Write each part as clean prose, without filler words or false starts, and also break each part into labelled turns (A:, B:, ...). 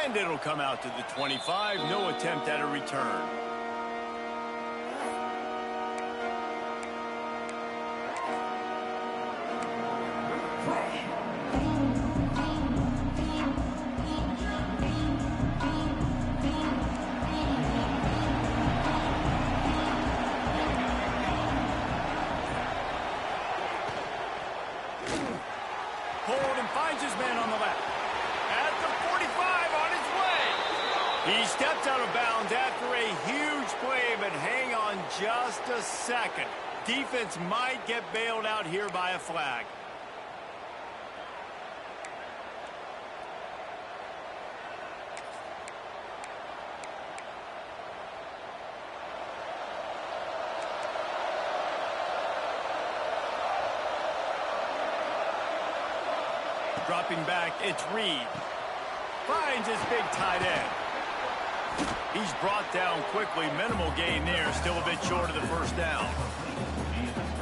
A: And it'll come out to the 25. No attempt at a return. Finds his man on the left. At the 45 on his way. He stepped out of bounds after a huge play, but hang on just a second. Defense might get bailed out here by a flag. Dropping back, it's Reed. Finds his big tight end. He's brought down quickly. Minimal gain there. Still a bit short of the first down.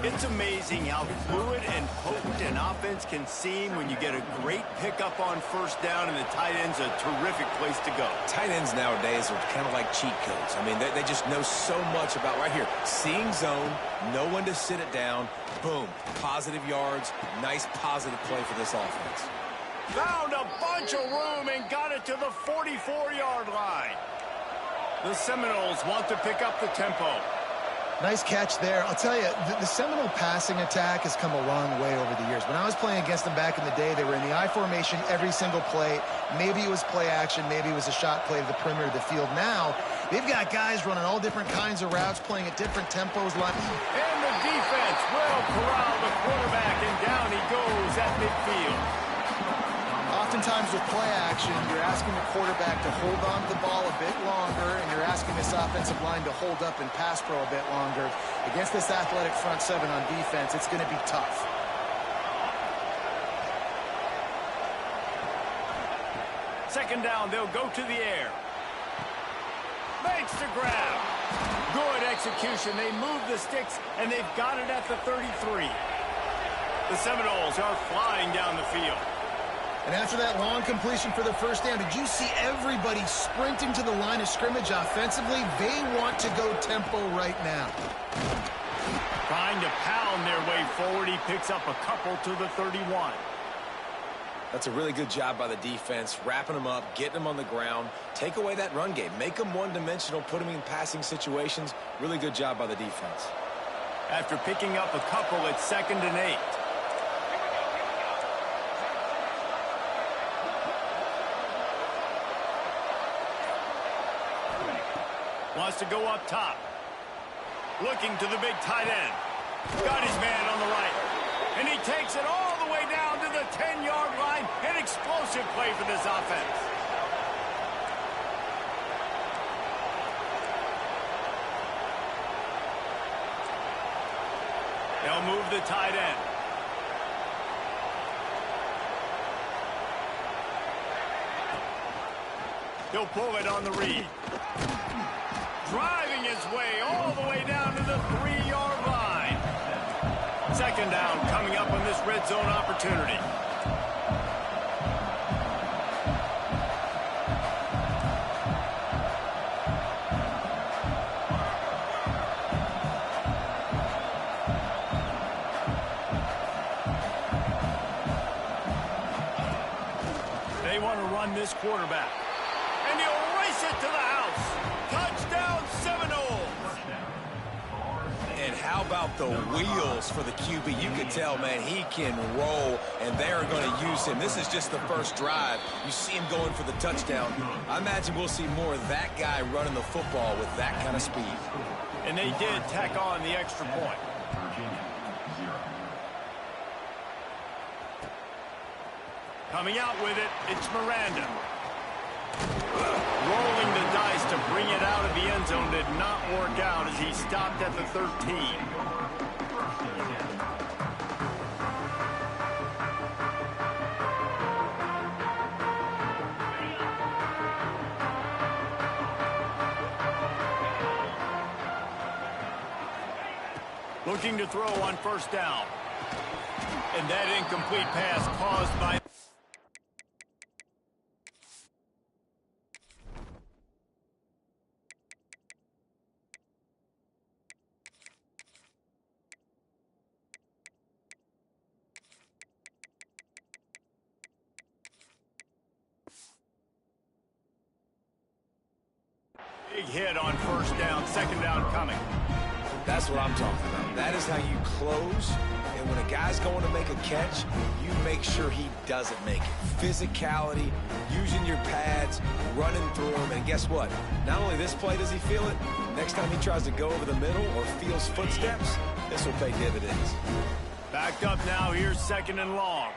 A: It's amazing how fluid and potent an offense can seem when you get a great pickup on first down, and the tight end's a terrific place to go.
B: Tight ends nowadays are kind of like cheat codes. I mean, they just know so much about right here. Seeing zone, know when to sit it down, boom, positive yards, nice positive play for this offense.
A: Found a bunch of room and got it to the 44-yard line. The Seminoles want to pick up the tempo.
C: Nice catch there. I'll tell you, the Seminole passing attack has come a long way over the years. When I was playing against them back in the day, they were in the I formation every single play. Maybe it was play action. Maybe it was a shot play to the perimeter of the field. Now, they've got guys running all different kinds of routes, playing at different tempos.
A: And the defense will corral the quarterback, and down he goes at midfield.
C: Oftentimes with play action, you're asking the quarterback to hold on to the ball a bit longer, and you're asking this offensive line to hold up and pass pro a bit longer. Against this athletic front seven on defense, it's going to be tough.
A: Second down, they'll go to the air. Makes the grab. Good execution. They move the sticks, and they've got it at the 33. The Seminoles are flying down the field.
C: And after that long completion for the first down, did you see everybody sprinting to the line of scrimmage offensively? They want to go tempo right now.
A: Trying to pound their way forward. He picks up a couple to the 31.
B: That's a really good job by the defense, wrapping them up, getting them on the ground. Take away that run game. Make them one-dimensional, put them in passing situations. Really good job by the defense.
A: After picking up a couple, it's 2nd and 8. Wants to go up top. Looking to the big tight end. Got his man on the right. And he takes it all the way down to the 10-yard line. An explosive play for this offense. They'll move the tight end. He'll pull it on the read. Driving his way all the way down to the 3-yard line. Second down coming up on this red zone opportunity. They want to run this quarterback. And he'll race it to the house. Touchdown, Seminoles!
B: And how about the wheels for the QB? You can tell, man, he can roll, and they're going to use him. This is just the first drive. You see him going for the touchdown. I imagine we'll see more of that guy running the football with that kind of speed.
A: And they did tack on the extra point. Coming out with it, it's Miranda. Rolling the dice to bring it out of the end zone did not work out as he stopped at the 13. Looking to throw on first down. And that incomplete pass caused by Big hit on first down, second down coming.
B: That's what I'm talking about. That is how you close. And when a guy's going to make a catch, you make sure he doesn't make it. Physicality, using your pads, running through them. And guess what? Not only this play does he feel it, next time he tries to go over the middle or feels footsteps, this will pay dividends.
A: Back up now. Here's second and long.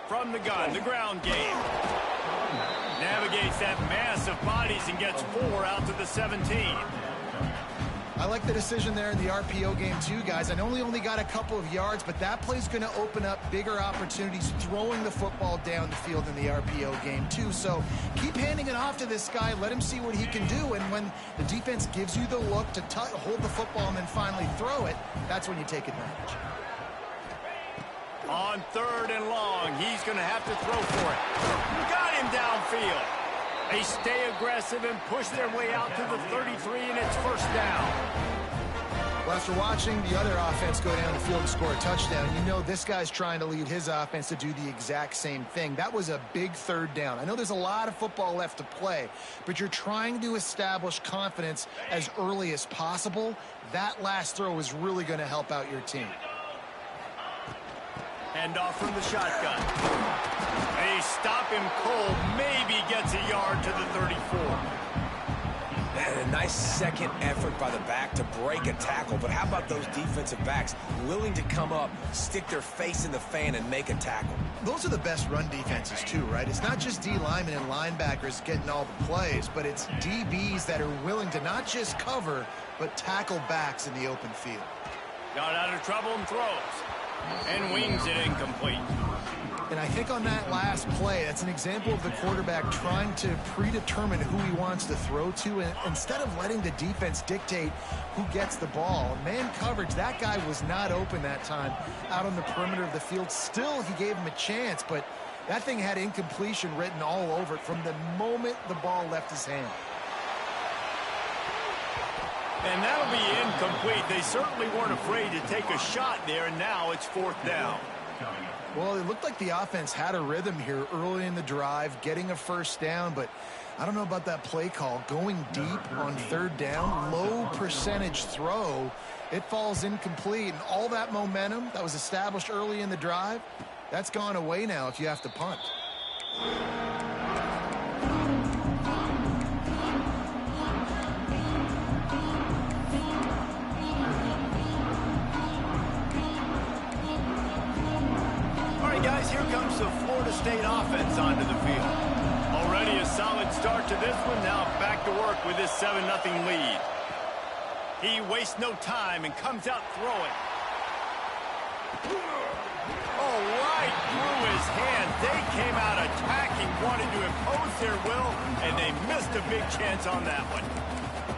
A: From the gun, the ground game. Navigates that mass of bodies and gets 4 out to the 17.
C: I like the decision there in the RPO game too, guys. I know he only got a couple of yards, but that play's going to open up bigger opportunities throwing the football down the field in the RPO game too. So keep handing it off to this guy. Let him see what he can do. And when the defense gives you the look to hold the football and then finally throw it, that's when you take advantage.
A: On third and long, he's going to have to throw for it. Got him downfield. They stay aggressive and push their way out to the 33, and it's first down.
C: Well, after watching the other offense go down the field and score a touchdown, you know this guy's trying to lead his offense to do the exact same thing. That was a big third down. I know there's a lot of football left to play, but you're trying to establish confidence as early as possible. That last throw is really going to help out your team.
A: Hand off from the shotgun. They stop him cold. Maybe gets a yard to the 34.
B: And a nice second effort by the back to break a tackle. But how about those defensive backs willing to come up, stick their face in the fan, and make a tackle?
C: Those are the best run defenses too, right? It's not just D linemen and linebackers getting all the plays, but it's DBs that are willing to not just cover, but tackle backs in the open field.
A: Got out of trouble and throws. And wings it incomplete.
C: And I think on that last play, that's an example of the quarterback trying to predetermine who he wants to throw to, and instead of letting the defense dictate who gets the ball. Man coverage, that guy was not open that time out on the perimeter of the field. Still, he gave him a chance, but that thing had incompletion written all over it from the moment the ball left his hand.
A: And that'll be incomplete. They certainly weren't afraid to take a shot there, and now it's fourth down.
C: Well, it looked like the offense had a rhythm here early in the drive, getting a first down, but I don't know about that play call. Going deep on third down, low percentage throw, it falls incomplete, and all that momentum that was established early in the drive, that's gone away now if you have to punt.
A: Guys, here comes the Florida State offense onto the field. Already a solid start to this one. Now back to work with this 7-0 lead. He wastes no time and comes out throwing. Oh, right through his hands. They came out attacking, wanted to impose their will, and they missed a big chance on that one.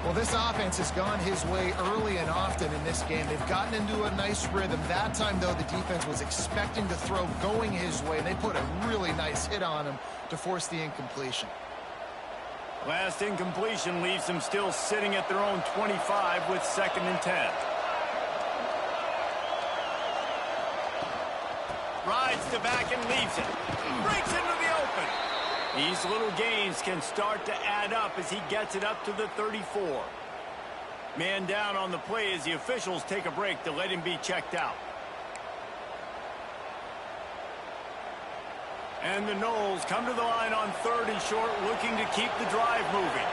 C: Well, this offense has gone his way early and often in this game. They've gotten into a nice rhythm. That time, though, the defense was expecting to throw going his way. They put a really nice hit on him to force the incompletion.
A: Last incompletion leaves them still sitting at their own 25 with 2nd and 10. Rides to back and leaves it. Breaks into the open. These little gains can start to add up as he gets it up to the 34. Man down on the play as the officials take a break to let him be checked out. And the Noles come to the line on 3rd and short, looking to keep the drive moving.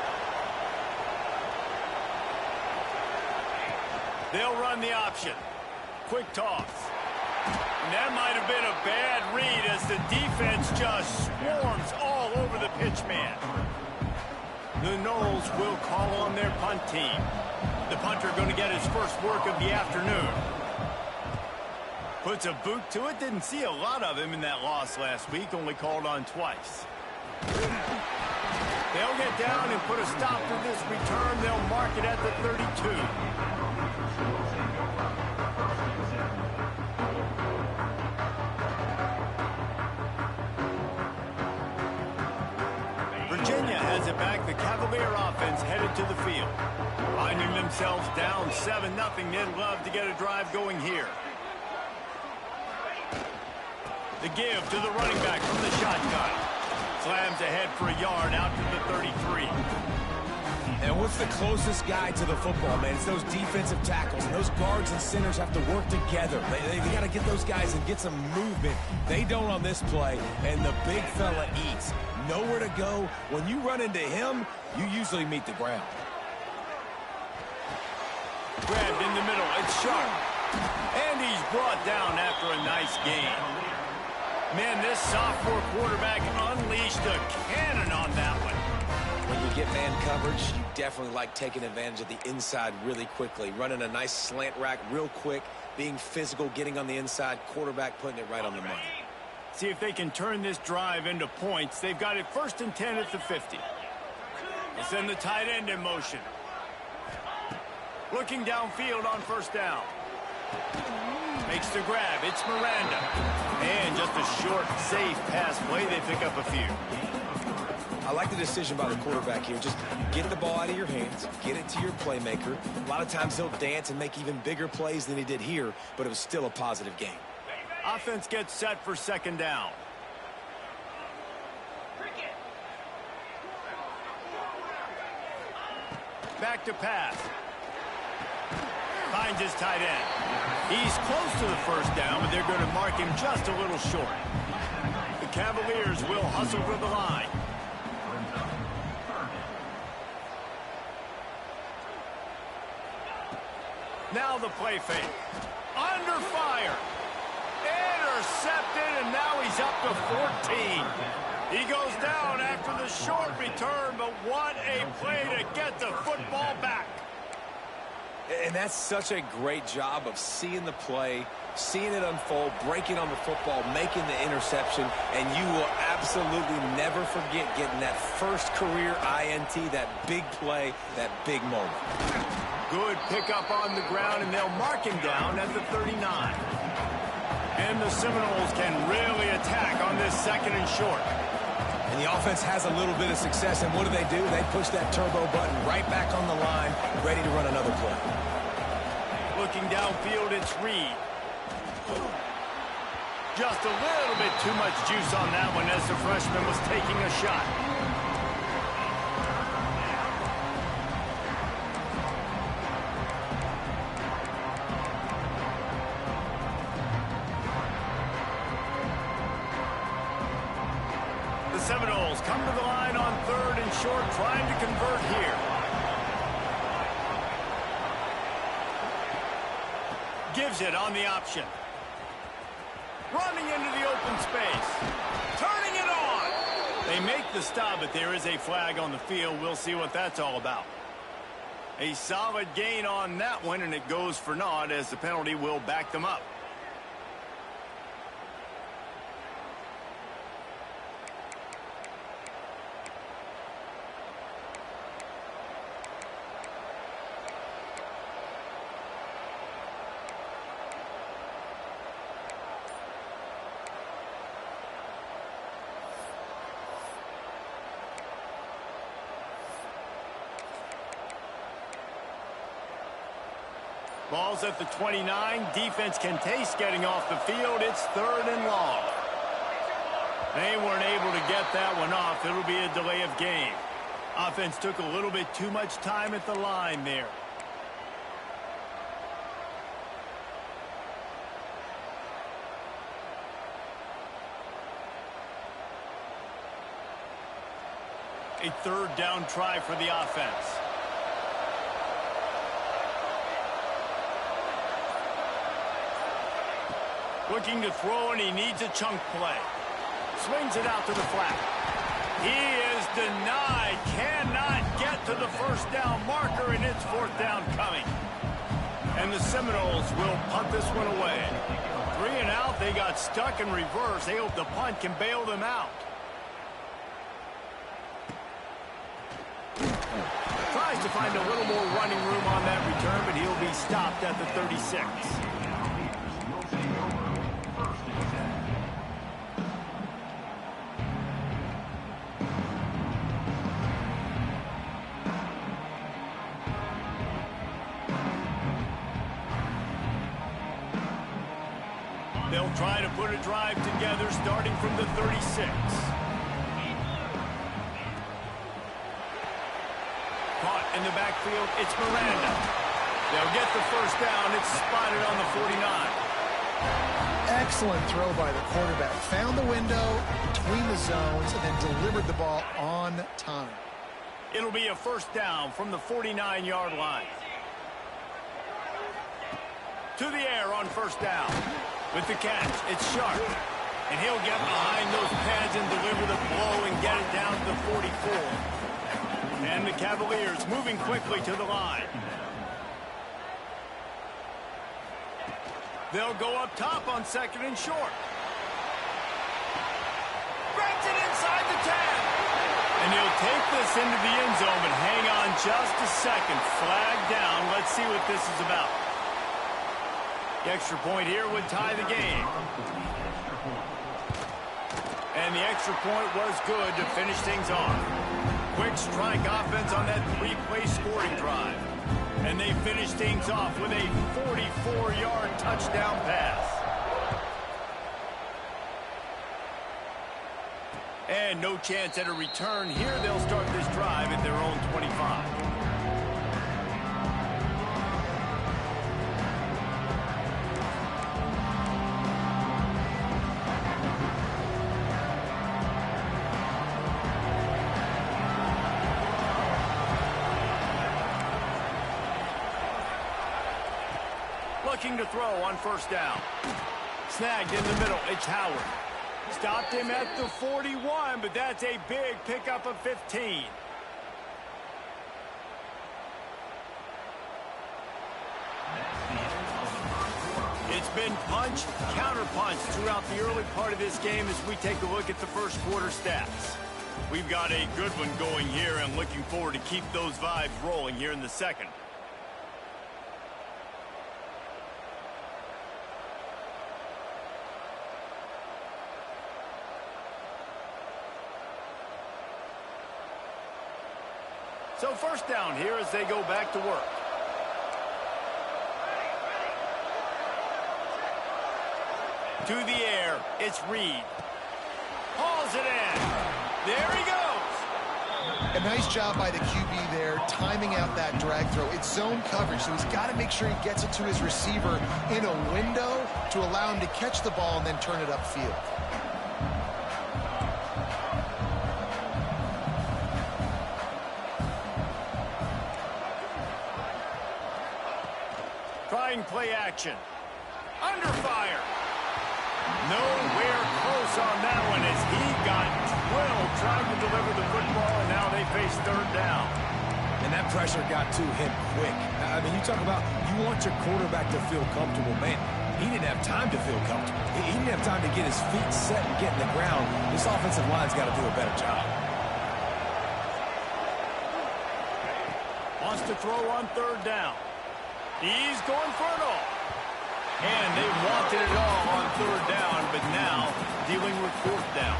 A: They'll run the option. Quick toss. And that might have been a bad read as the defense just swarms all over the pitch man. The Noles will call on their punt team. The punter going to get his first work of the afternoon. Puts a boot to it. Didn't see a lot of him in that loss last week. Only called on twice. They'll get down and put a stop to this return. They'll mark it at the 32. Virginia has it back. The Cavalier offense headed to the field. Finding themselves down 7-0. They'd love to get a drive going here. The give to the running back from the shotgun. Slams ahead for a yard out to the 33.
B: And what's the closest guy to the football, man? It's those defensive tackles, and those guards and centers have to work together. They got to get those guys and get some movement. They don't on this play, and the big fella eats. Nowhere to go. When you run into him, you usually meet the ground.
A: Grabbed in the middle. It's sharp. And he's brought down after a nice gain. Man, this sophomore quarterback unleashed a cannon on that one.
B: When you get man coverage, you definitely like taking advantage of the inside really quickly. Running a nice slant rack real quick, being physical, getting on the inside, quarterback putting it right on the money.
A: See if they can turn this drive into points. They've got it 1st and 10 at the 50. They'll send the tight end in motion. Looking downfield on 1st down. Makes the grab. It's Miranda. And just a short, safe pass play. They pick up a few.
B: I like the decision by the quarterback here. Just get the ball out of your hands, get it to your playmaker. A lot of times he'll dance and make even bigger plays than he did here, but it was still a positive game.
A: Offense gets set for 2nd down. Back to pass. Finds his tight end. He's close to the 1st down, but they're going to mark him just a little short. The Cavaliers will hustle for the line. Now the play fake. Under fire. Intercepted, and now he's up to 14. He goes down after the short return, but what a play to get the football back.
B: And that's such a great job of seeing the play, seeing it unfold, breaking on the football, making the interception, and you will absolutely never forget getting that first career INT, that big play, that big moment.
A: Good pickup on the ground, and they'll mark him down at the 39. And the Seminoles can really attack on this 2nd and short.
B: And the offense has a little bit of success, and what do? They push that turbo button right back on the line, ready to run another play.
A: Looking downfield, it's Reed. Just a little bit too much juice on that one as the freshman was taking a shot. The Seminoles come to the line on 3rd and short, trying to convert here. Gives it on the option. Running into the open space. Turning it on. They make the stop, but there is a flag on the field. We'll see what that's all about. A solid gain on that one, and it goes for naught as the penalty will back them up. Ball's at the 29. Defense can taste getting off the field. It's 3rd and long. They weren't able to get that one off. It'll be a delay of game. Offense took a little bit too much time at the line there. A 3rd down try for the offense. Looking to throw, and he needs a chunk play. Swings it out to the flat. He is denied. Cannot get to the 1st down marker, and it's 4th down coming. And the Seminoles will punt this one away. 3 and out. They got stuck in reverse. They hope the punt can bail them out. Tries to find a little more running room on that return, but he'll be stopped at the 36. They'll try to put a drive together starting from the 36. In the backfield, it's Miranda. They'll get the first down. It's spotted on the 49.
C: Excellent throw by the quarterback. Found the window between the zones and then delivered the ball on time.
A: It'll be a first down from the 49-yard line. To the air on first down. With the catch, it's Sharp. And he'll get behind those pads and deliver the blow and get it down to the 44. And the Cavaliers moving quickly to the line. They'll go up top on second and short. Grabs it inside the 10. And he'll take this into the end zone, but hang on just a second. Flag down. Let's see what this is about. The extra point here would tie the game. And the extra point was good to finish things off. Quick strike offense on that three-play scoring drive. And they finish things off with a 44-yard touchdown pass. And no chance at a return here. They'll start this drive at their own 25. Looking to throw on first down. Snagged in the middle. It's Howard. Stopped him at the 41, but that's a big pickup of 15. It's been punch, counter-punch throughout the early part of this game as we take a look at the first quarter stats. We've got a good one going here and looking forward to keep those vibes rolling here in the second. So first down here as they go back to work. To the air, it's Reed. Hauls it in. There he goes.
C: A nice job by the QB there, timing out that drag throw. It's zone coverage, so he's got to make sure he gets it to his receiver in a window to allow him to catch the ball and then turn it upfield.
A: Trying play action. Under fire. Nowhere close on that one as he got drilled trying to deliver the football, and now they face third down.
B: And that pressure got to him quick. I mean, you talk about you want your quarterback to feel comfortable. Man, he didn't have time to feel comfortable. He didn't have time to get his feet set and get in the ground. This offensive line's got to do a better job.
A: Wants to throw on third down. He's going for it all. And they wanted it all on third down, but now dealing with fourth down.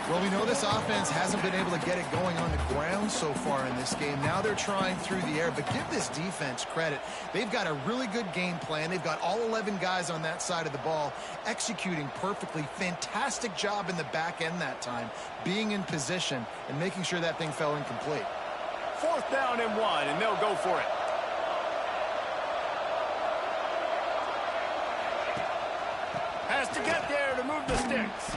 C: Well, we know this offense hasn't been able to get it going on the ground so far in this game. Now they're trying through the air, but give this defense credit. They've got a really good game plan. They've got all 11 guys on that side of the ball executing perfectly. Fantastic job in the back end that time, being in position and making sure that thing fell incomplete.
A: Fourth down and 1, and they'll go for it. Has to get there to move the sticks.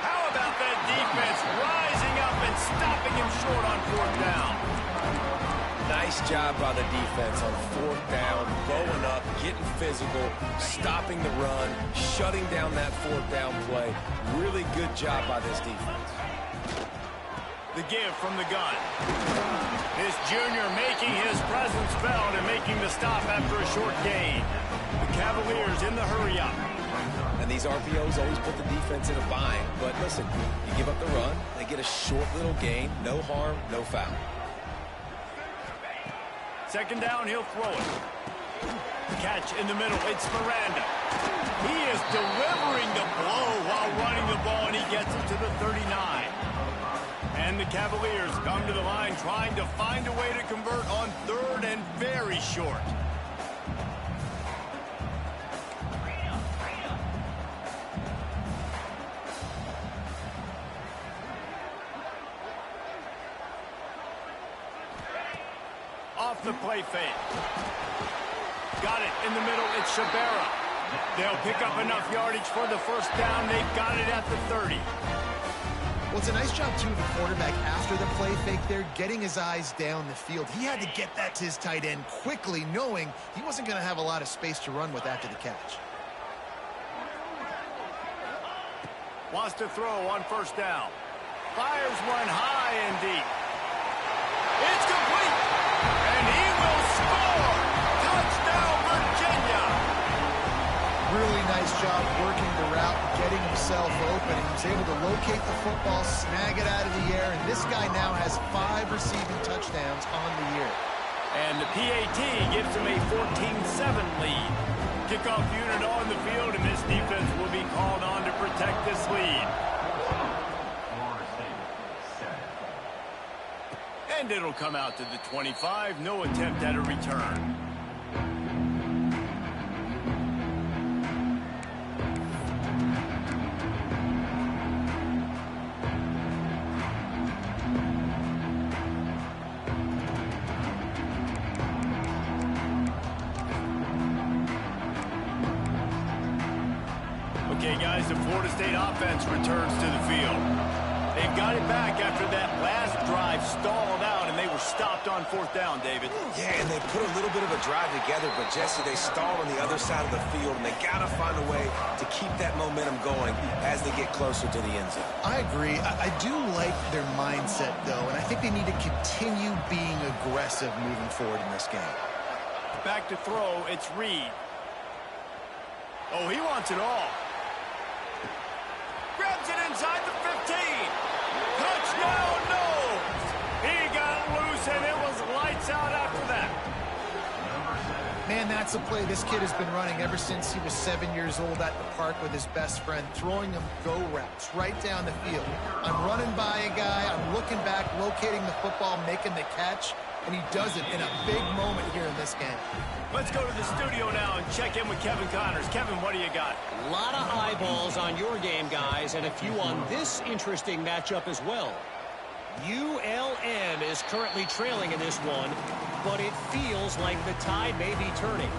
A: How about that defense rising up and stopping him short on fourth down?
B: Nice job by the defense on fourth down, going up, getting physical, stopping the run, shutting down that fourth down play. Really good job by this defense.
A: The give from the gun. This junior making his presence felt and making the stop after a short gain. The Cavaliers in the hurry-up.
B: And these RPOs always put the defense in a bind. But listen, you give up the run, they get a short little gain, no harm, no foul.
A: Second down, he'll throw it. Catch in the middle, it's Miranda. He is delivering the blow while running the ball, and he gets it to the 39. And the Cavaliers come to the line trying to find a way to convert on third and very short. the play fake. Got it in the middle. It's Shabera. They'll pick up enough yardage for the first down. They've got it at the 30.
C: Well, it's a nice job, too, of the quarterback after the play fake there, getting his eyes down the field. He had to get that to his tight end quickly, knowing he wasn't going to have a lot of space to run with after the catch.
A: Wants to throw on first down. Fires one high and deep. It's complete. And he will score. Touchdown, Virginia.
C: Really nice job working the route, getting himself open. He was able to locate the football, snag it out of the air, and this guy now has 5 receiving touchdowns on the year.
A: And the PAT gives him a 14-7 lead. Kickoff unit on the field, and this defense will be called on to protect this lead. And it'll come out to the 25. No attempt at a return. Okay, guys, the Florida State offense returns to the field. They've got it back after that last drive stalled out, and they were stopped on fourth down, David.
B: Yeah, and they put a little bit of a drive together, but, Jesse, they stalled on the other side of the field, and they got to find a way to keep that momentum going as they get closer to the end zone.
C: I agree. I do like their mindset, though, and I think they need to continue being aggressive moving forward in this game.
A: Back to throw, it's Reed. Oh, he wants it all. Grabs it inside the 15. Touchdown, no! He got loose, and it was lights out after that.
C: Man, that's a play this kid has been running ever since he was 7 years old at the park with his best friend, throwing him go routes right down the field. I'm running by a guy, I'm looking back, locating the football, making the catch, and he does it in a big moment here in this game.
A: Let's go to the studio now and check in with Kevin Connors. Kevin, what do you got?
D: A lot of eyeballs on your game, guys, and a few on this interesting matchup as well. ULM is currently trailing in this one, but it feels like the tide may be turning.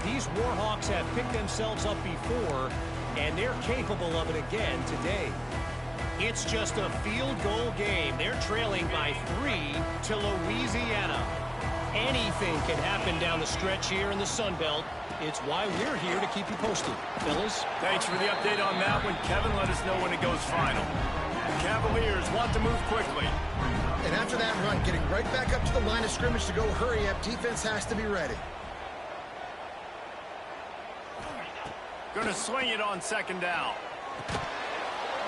D: These Warhawks have picked themselves up before, and they're capable of it again today. It's just a field goal game. They're trailing by 3 to Louisiana. Anything can happen down the stretch here in the Sun Belt. It's why we're here to keep you posted. Fellas?
A: Thanks for the update on that one. Kevin, let us know when it goes final. The Cavaliers want to move quickly.
C: And after that run, getting right back up to the line of scrimmage to go hurry up, defense has to be ready.
A: Going to swing it on second down.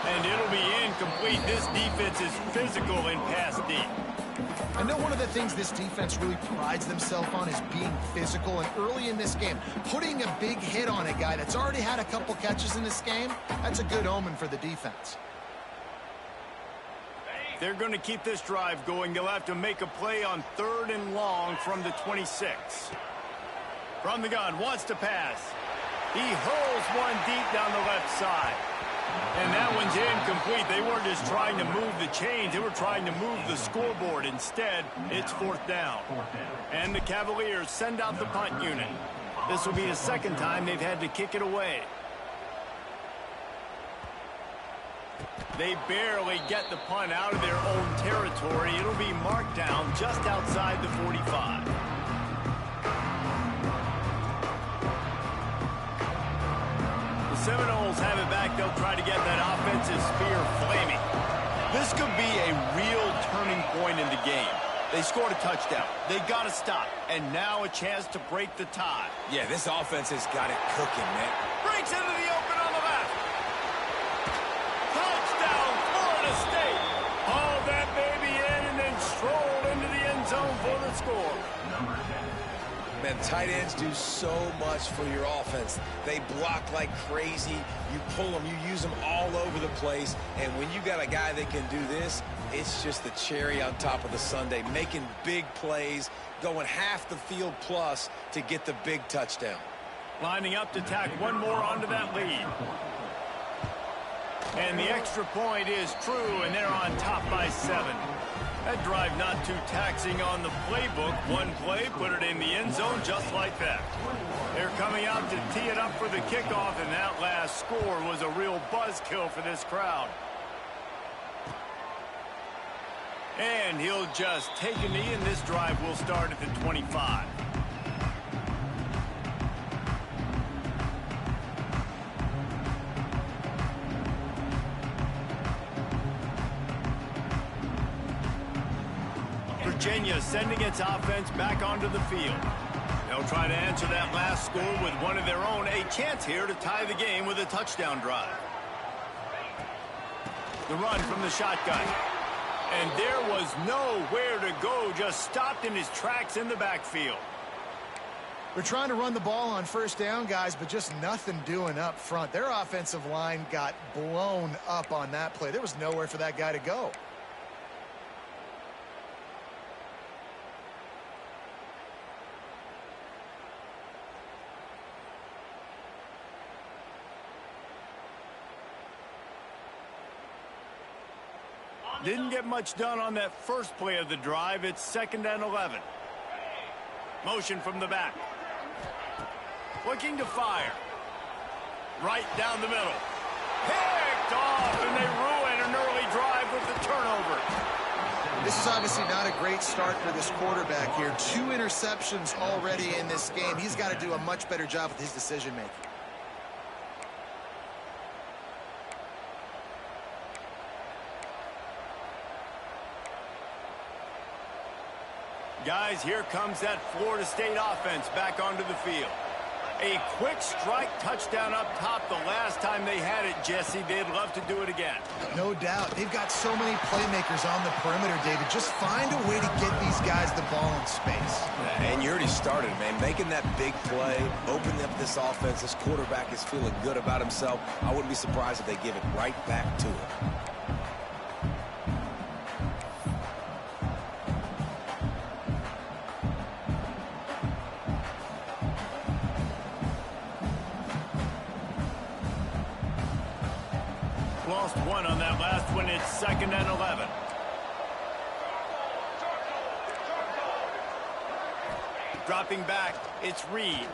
A: And it'll be incomplete. This defense is physical in pass deep.
C: I know one of the things this defense really prides themselves on is being physical, and early in this game, putting a big hit on a guy that's already had a couple catches in this game, that's a good omen for the defense.
A: They're going to keep this drive going. They'll have to make a play on 3rd and long from the 26. From the gun, wants to pass. He hurls one deep down the left side. And that one's incomplete. They weren't just trying to move the chains. They were trying to move the scoreboard. Instead, it's 4th down. And the Cavaliers send out the punt unit. This will be the second time they've had to kick it away. They barely get the punt out of their own territory. It'll be marked down just outside the 45. Seminoles have it back. They'll try to get that offensive spear flaming. This could be a real turning point in the game. They scored a touchdown. They got to stop. And now a chance to break the tie.
B: Yeah, this offense has got it cooking, man.
A: Breaks into the open on the left. Touchdown, Florida State. Hauled that baby in and then strolled into the end zone for the score.
B: Man, tight ends do so much for your offense. They block like crazy. You pull them, you use them all over the place. And when you got a guy that can do this, it's just the cherry on top of the sundae, making big plays, going half the field plus to get the big touchdown.
A: Lining up to tack one more onto that lead. And the extra point is true, and they're on top by 7. That drive not too taxing on the playbook. One play, put it in the end zone just like that. They're coming out to tee it up for the kickoff, and that last score was a real buzzkill for this crowd. And he'll just take a knee, and this drive will start at the 25. Virginia sending its offense back onto the field. They'll try to answer that last score with one of their own. A chance here to tie the game with a touchdown drive. The run from the shotgun. And there was nowhere to go, just stopped in his tracks in the backfield.
C: They're trying to run the ball on first down, guys, but just nothing doing up front. Their offensive line got blown up on that play. There was nowhere for that guy to go.
A: Didn't get much done on that first play of the drive. It's 2nd and 11. Motion from the back. Looking to fire. Right down the middle. Picked off, and they ruin an early drive with the turnover.
C: This is obviously not a great start for this quarterback here. 2 interceptions already in this game. He's got to do a much better job with his decision-making.
A: Guys, here comes that Florida State offense back onto the field. A quick strike touchdown up top the last time they had it, Jesse. They'd love to do it again.
C: No doubt. They've got so many playmakers on the perimeter, David. Just find a way to get these guys the ball in space.
B: And you already started, man. Making that big play, opening up this offense. This quarterback is feeling good about himself. I wouldn't be surprised if they give it right back to him.
A: Lost one on that last one. It's 2nd and 11. Dropping back, it's Reed.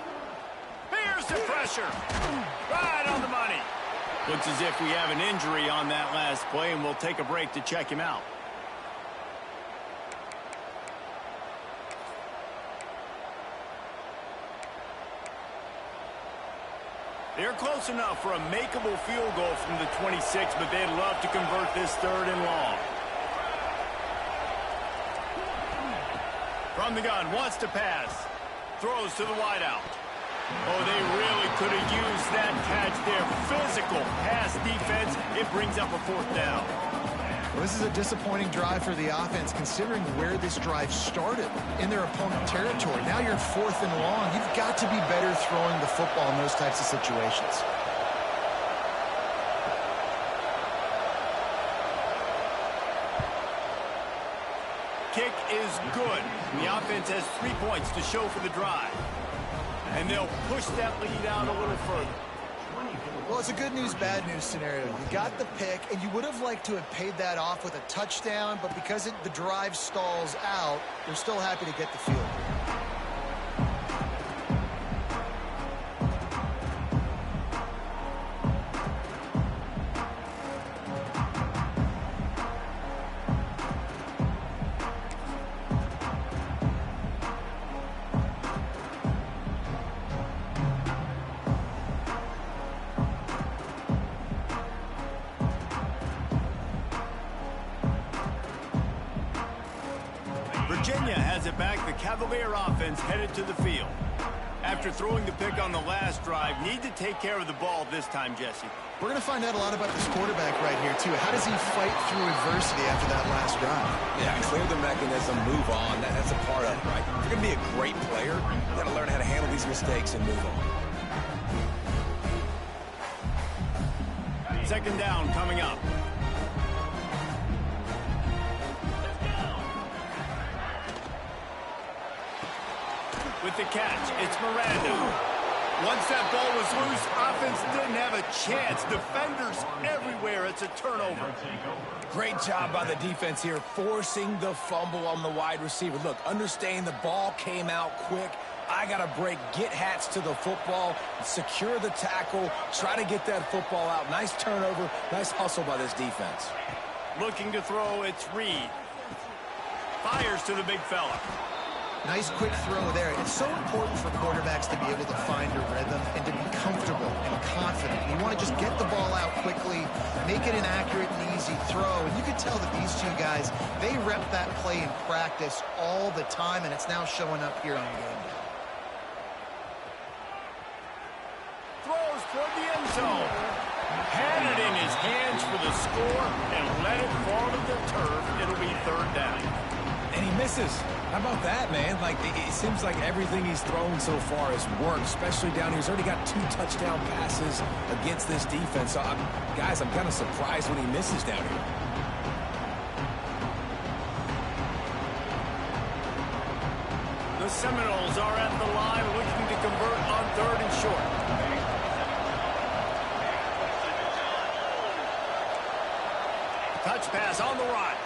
A: Here's the pressure. Right on the money. Looks as if we have an injury on that last play, and we'll take a break to check him out. They're close enough for a makeable field goal from the 26, but they'd love to convert this 3rd and long. From the gun, wants to pass. Throws to the wideout. Oh, they really could have used that catch there. Physical pass defense. It brings up a 4th down.
C: Well, this is a disappointing drive for the offense, considering where this drive started, in their opponent territory. Now you're 4th and long. You've got to be better throwing the football in those types of situations.
A: Kick is good. The offense has 3 points to show for the drive. And they'll push that lead out a little further.
C: Well, it's a good news, bad news scenario. You got the pick, and you would have liked to have paid that off with a touchdown, but because the drive stalls out, they're still happy to get the field.
A: Virginia has it back. The Cavalier offense headed to the field. After throwing the pick on the last drive, need to take care of the ball this time, Jesse.
C: We're going to find out a lot about this quarterback right here, too. How does he fight through adversity after that last drive?
B: Yeah, clear the mechanism, move on. That's a part of it, right? If you're going to be a great player, you got to learn how to handle these mistakes and move on.
A: 2nd down coming up. With the catch, it's Miranda. Once that ball was loose, offense didn't have a chance. Defenders everywhere. It's a turnover.
B: Great job by the defense here, forcing the fumble on the wide receiver. Look, understand the ball came out quick. I got to break, get Hats to the football, secure the tackle, try to get that football out. Nice turnover, nice hustle by this defense.
A: Looking to throw, it's Reed. Fires to the big fella.
C: Nice quick throw there. It's so important for quarterbacks to be able to find a rhythm and to be comfortable and confident. You want to just get the ball out quickly, make it an accurate and easy throw. And you can tell that these two guys, they rep that play in practice all the time, and it's now showing up here on game day.
A: Throws toward the end zone. Had it in his hands for the score and let it fall to the turf. It'll be third down.
B: And he misses. How about that, man? Like, it seems like everything he's thrown so far has worked, especially down here. He's already got 2 touchdown passes against this defense. So, guys, I'm kind of surprised when he misses down here.
A: The Seminoles are at the line looking to convert on 3rd and short. Touch pass on the right.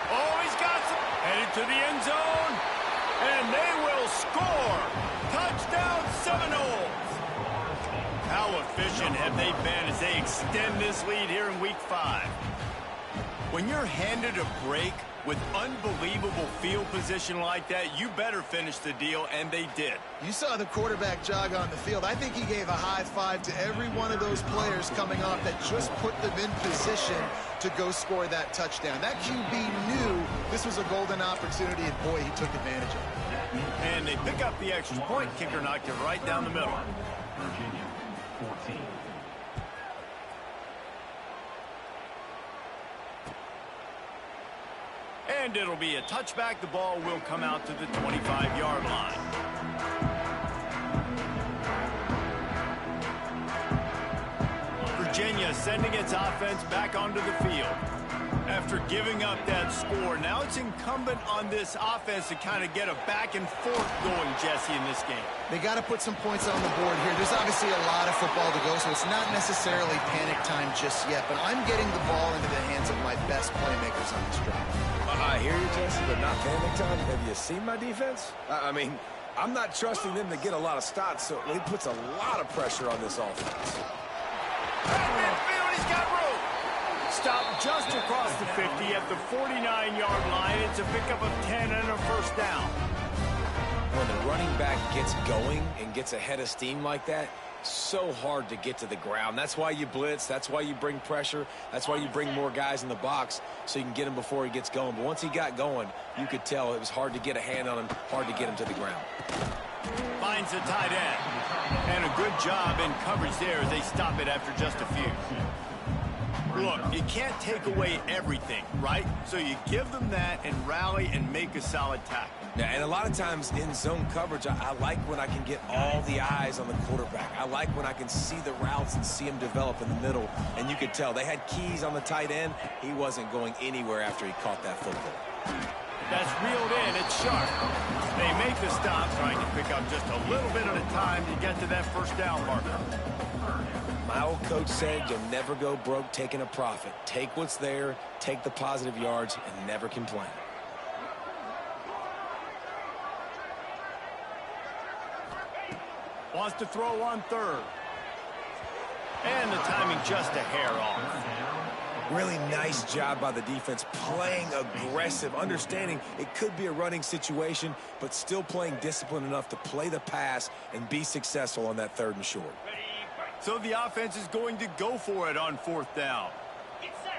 A: Oh, he's got some. Headed to the end zone. And they will score. Touchdown Seminoles. How efficient have they been as they extend this lead here in week 5? When you're handed a break with unbelievable field position like that, you better finish the deal, and they did.
C: You saw the quarterback jog on the field. I think he gave a high five to every one of those players coming off that just put them in position to go score that touchdown. That QB knew this was a golden opportunity, and boy, he took advantage of it.
A: And they pick up the extra point. Kicker knocked it right down the middle.
E: Virginia, 14.
A: And it'll be a touchback. The ball will come out to the 25-yard line. Virginia sending its offense back onto the field. After giving up that score, now it's incumbent on this offense to kind of get a back and forth going, Jesse, in this game.
C: They got to put some points on the board here. There's obviously a lot of football to go, so it's not necessarily panic time just yet, but I'm getting the ball into the hands of my best playmakers on this drive.
B: I hear you, Jesse, but not panic time. Have you seen my defense? I mean, I'm not trusting them to get a lot of stops, so it puts a lot of pressure on this offense.
A: Midfield, he's got room. Stopped just across the 50 at the 49-yard line. It's a pickup of 10 and a first down.
B: When the running back gets going and gets ahead of steam like that, so hard to get to the ground. That's why you blitz. That's why you bring pressure. That's why you bring more guys in the box so you can get him before he gets going. But once he got going, you could tell it was hard to get a hand on him, hard to get him to the ground.
A: Finds the tight end. And a good job in coverage there as they stop it after just a few. Look, you can't take away everything, right? So you give them that and rally and make a solid tackle.
B: Yeah, and a lot of times in zone coverage, I like when I can get all the eyes on the quarterback. I like when I can see the routes and see him develop in the middle. And you could tell they had keys on the tight end. He wasn't going anywhere after he caught that football.
A: That's reeled in. It's sharp. They make the stop, trying to pick up just a little bit at a time to get to that first down marker.
B: My old coach said you'll never go broke taking a profit. Take what's there, take the positive yards, and never complain.
A: Wants to throw on 3rd. And the timing just a hair off.
B: Really nice job by the defense, playing aggressive, understanding it could be a running situation, but still playing disciplined enough to play the pass and be successful on that 3rd and short.
A: So the offense is going to go for it on 4th down.
E: Get set.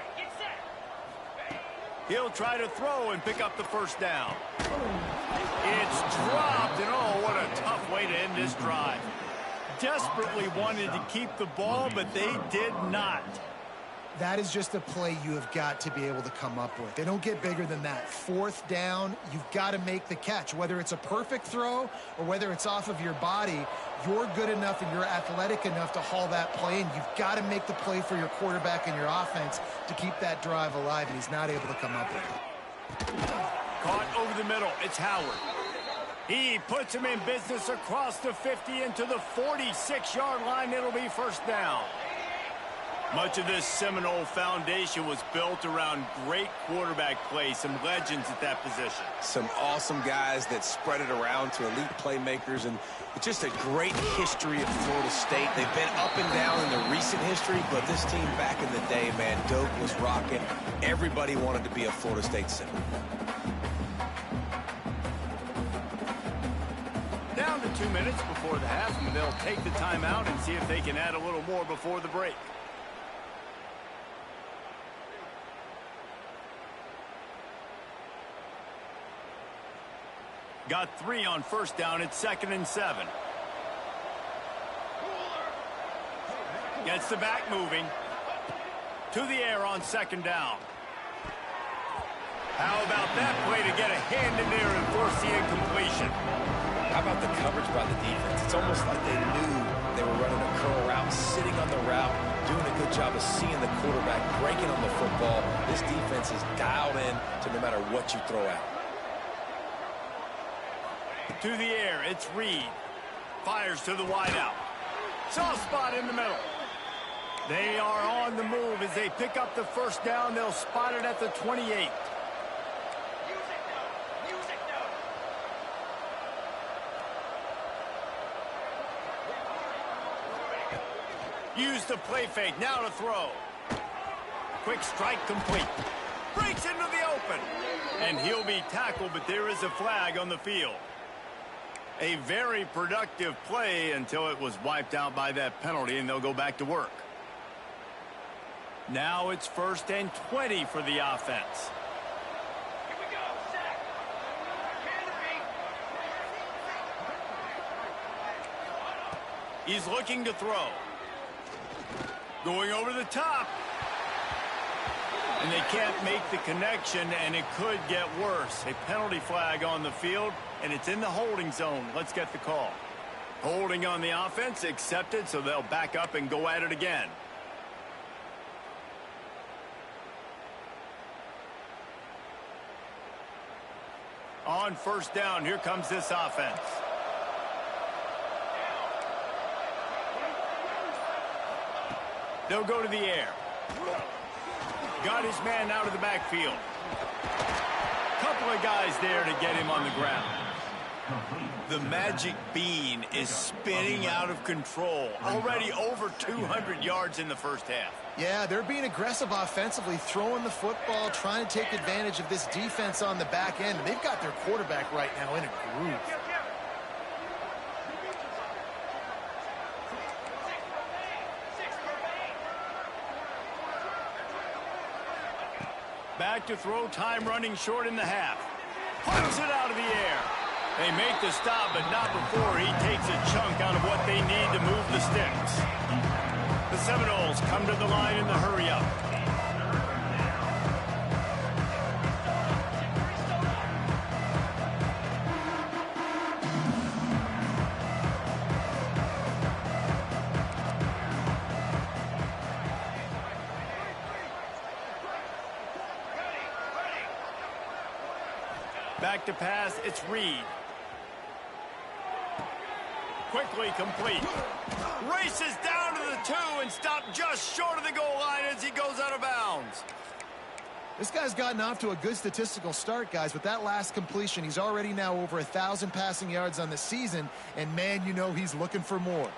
A: He'll try to throw and pick up the first down. It's dropped, and oh, what a tough way to end this drive. Desperately wanted to keep the ball, but they did not.
C: That is just a play you have got to be able to come up with. They don't get bigger than that. 4th down, you've got to make the catch. Whether it's a perfect throw or whether it's off of your body, you're good enough and you're athletic enough to haul that play, and you've got to make the play for your quarterback and your offense to keep that drive alive, and he's not able to come up with it.
A: Caught over the middle. It's Howard. He puts him in business across the 50 into the 46-yard line. It'll be first down. Much of this Seminole foundation was built around great quarterback play, some legends at that position.
B: Some awesome guys that spread it around to elite playmakers, and just a great history of Florida State. They've been up and down in the recent history, but this team back in the day, man, Doak was rocking. Everybody wanted to be a Florida State Seminole.
A: Down to 2 minutes before the half, and they'll take the timeout and see if they can add a little more before the break. Got 3 on first down. It's 2nd and 7. Gets the back moving. To the air on 2nd down. How about that play to get a hand in there and force the incompletion?
B: How about the coverage by the defense? It's almost like they knew they were running a curl route, sitting on the route, doing a good job of seeing the quarterback, breaking on the football. This defense is dialed in to no matter what you throw out.
A: To the air, it's Reed. Fires to the wideout. Soft spot in the middle. They are on the move as they pick up the first down. They'll spot it at the 28. Use the play fake. Now to throw. Quick strike complete. Breaks into the open. And he'll be tackled, but there is a flag on the field. A very productive play until it was wiped out by that penalty, and they'll go back to work. Now it's 1st and 20 for the offense.
E: Here we go, set.
A: He's looking to throw. Going over the top. And they can't make the connection, and it could get worse. A penalty flag on the field, and it's in the holding zone. Let's get the call. Holding on the offense, accepted, so they'll back up and go at it again. On first down, here comes this offense. They'll go to the air. Got his man out of the backfield. Couple of guys there to get him on the ground. The magic bean is spinning out of control. Already over 200 yards in the first half.
C: Yeah, they're being aggressive offensively, throwing the football, trying to take advantage of this defense on the back end. They've got their quarterback right now in a groove.
A: Back to throw, time running short in the half. Punts it out of the air. They make the stop, but not before he takes a chunk out of what they need to move the sticks. The Seminoles come to the line in the hurry-up. Back to pass, it's Reed. Quickly complete. Races down to the 2 and stopped just short of the goal line as he goes out of bounds.
C: This guy's gotten off to a good statistical start, guys. With that last completion, he's already now over 1,000 passing yards on the season, and man, you know he's looking for more.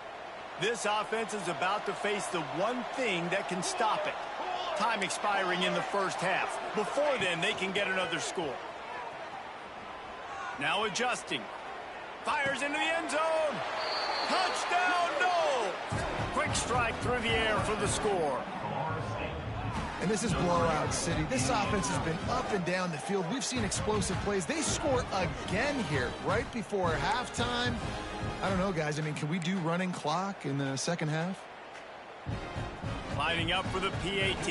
A: This offense is about to face the one thing that can stop it. Time expiring in the first half. Before then, they can get another score. Now adjusting. Fires into the end zone. Touchdown, no! Quick strike through the air for the score.
C: And this is blowout city. This offense has been up and down the field. We've seen explosive plays. They score again here right before halftime. I don't know, guys. I mean, can we do running clock in the second half?
A: Lining up for the PAT.